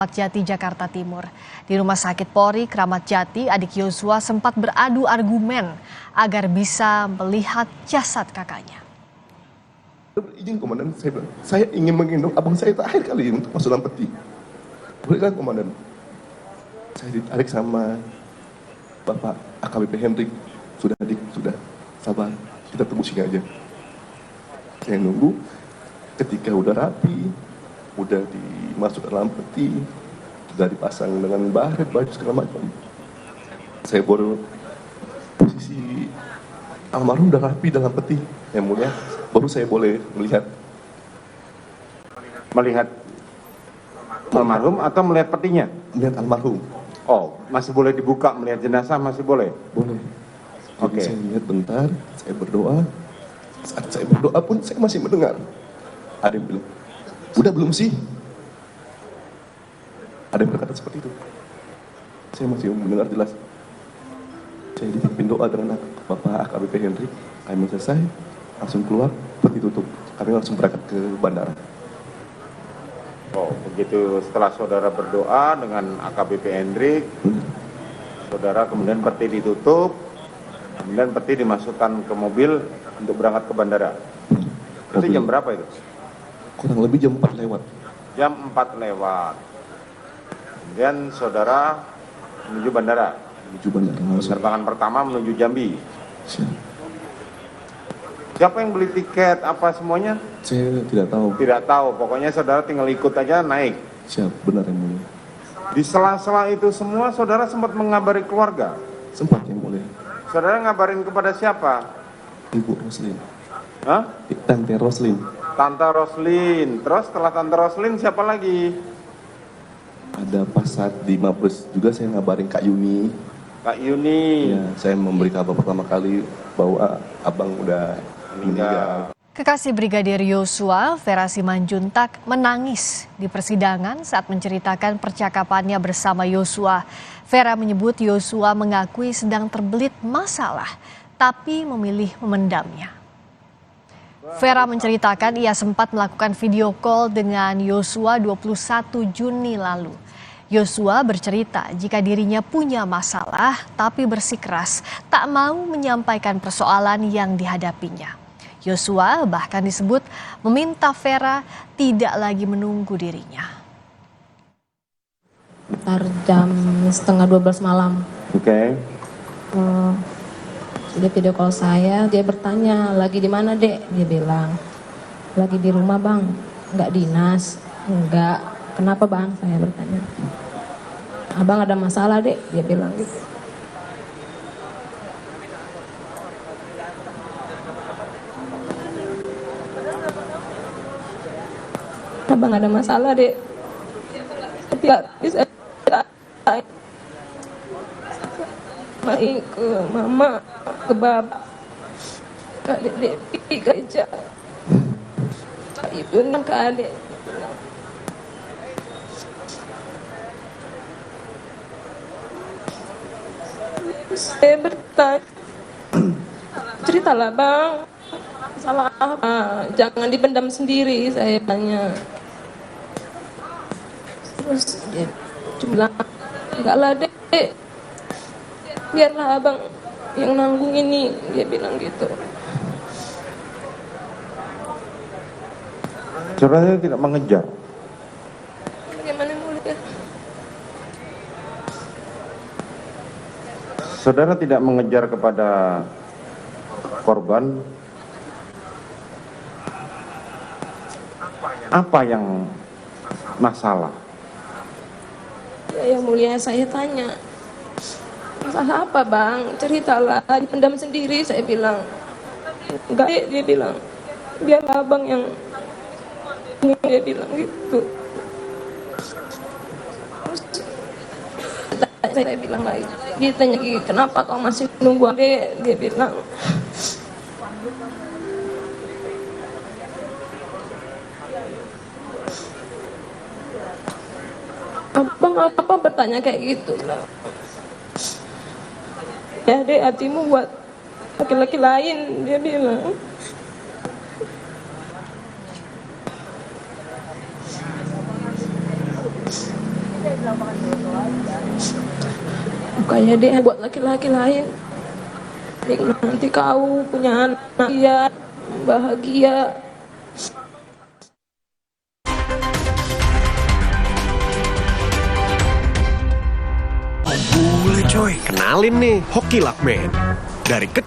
Kramat Jati, Jakarta Timur. Di Rumah Sakit Polri Kramat Jati, adik Yosua sempat beradu argumen agar bisa melihat jasad kakaknya. Izin komandan, saya bilang, saya ingin menggendong abang saya terakhir kali untuk masuk dalam peti. Boleh kan komandan? Saya ditarik sama Bapak AKBP Hendrik. Sudah adik, sudah sabar, kita tunggu sini aja. Saya nunggu, ketika udah rapi, udah dimasuk dalam peti, sudah dipasang dengan baret, baju segala macam. Saya baru posisi almarhum udah rapi dalam peti, yang mulia, baru saya boleh melihat. Melihat almarhum atau melihat petinya? Melihat almarhum. Oh, masih boleh dibuka melihat jenazah, masih boleh? Boleh. Jadi Oke. saya lihat bentar, saya berdoa. Saat saya berdoa pun saya masih mendengar. Ada yang bilang, udah belum sih? Ada yang berkata seperti itu. Saya masih mendengar jelas. Saya dipimpin doa dengan Bapak AKBP Hendrik. Kami selesai, langsung keluar, peti tutup. Kami langsung berangkat ke bandara. Oh, begitu setelah saudara berdoa dengan AKBP Hendrik, saudara kemudian peti ditutup, kemudian peti dimasukkan ke mobil untuk berangkat ke bandara. Berarti jam berapa itu? Kurang lebih jam 4 lewat. Jam 4 lewat. Kemudian saudara menuju bandara. Menuju bandara langsung. Penerbangan pertama menuju Jambi. Siap. Siapa yang beli tiket, apa semuanya? Saya tidak tahu. Tidak tahu, pokoknya saudara tinggal ikut aja naik. Siap, benar yang mulia. Di sela-sela itu semua saudara sempat mengabari keluarga. Sempat yang mulia. Saudara ngabarin kepada siapa? Ibu Roslin. Hah? Tante Roslin. Tante Roslin. Terus setelah Tante Roslin siapa lagi? Ada pas saat di Mabes juga saya ngabarin Kak Yuni. Kak Yuni. Ya, saya memberi kabar pertama kali bahwa abang udah meninggal. Kekasih Brigadir Yosua, Vera Simanjuntak, menangis di persidangan saat menceritakan percakapannya bersama Yosua. Vera menyebut Yosua mengakui sedang terbelit masalah, tapi memilih memendamnya. Vera menceritakan ia sempat melakukan video call dengan Yosua 21 Juni lalu. Yosua bercerita jika dirinya punya masalah tapi bersikeras tak mau menyampaikan persoalan yang dihadapinya. Yosua bahkan disebut meminta Vera tidak lagi menunggu dirinya. Sekitar jam 11:30 malam. Oke. Dia video call saya, dia bertanya, lagi di mana dek? Dia bilang, lagi di rumah bang, nggak dinas. Enggak, kenapa bang? Saya bertanya. Abang ada masalah dek? Dia bilang gitu. Abang ada masalah dek? Tidak bisa main ke mama, ke bapak, ke adik pergi kerja, ke ibu dan ke adik. Saya bertanya, ceritalah bang, salah apa? Jangan dipendam sendiri, saya tanya. Terus dia bilang, enggak lah dek, biarlah abang yang nanggung ini, dia bilang gitu. Saudara tidak mengejar. Bagaimana mulia? Saudara tidak mengejar kepada korban. Apa yang masalah? Ya yang mulia, saya tanya, masalah apa bang? Ceritalah, dipendam sendiri, saya bilang. Enggak, dia bilang, biarlah abang yang ini, dia bilang gitu. Terus saya bilang lagi, dia tanya lagi, kenapa kau masih nunggu adek? Dia bilang, abang apa bertanya kayak gitu lah. Ya dek, hatimu buat laki-laki lain, dia bilang. Bukannya dia buat laki-laki lain. Nanti kau punya anak dia bahagia. Boleh coy, kenalin nih, Hoki Lakman. Dari kecil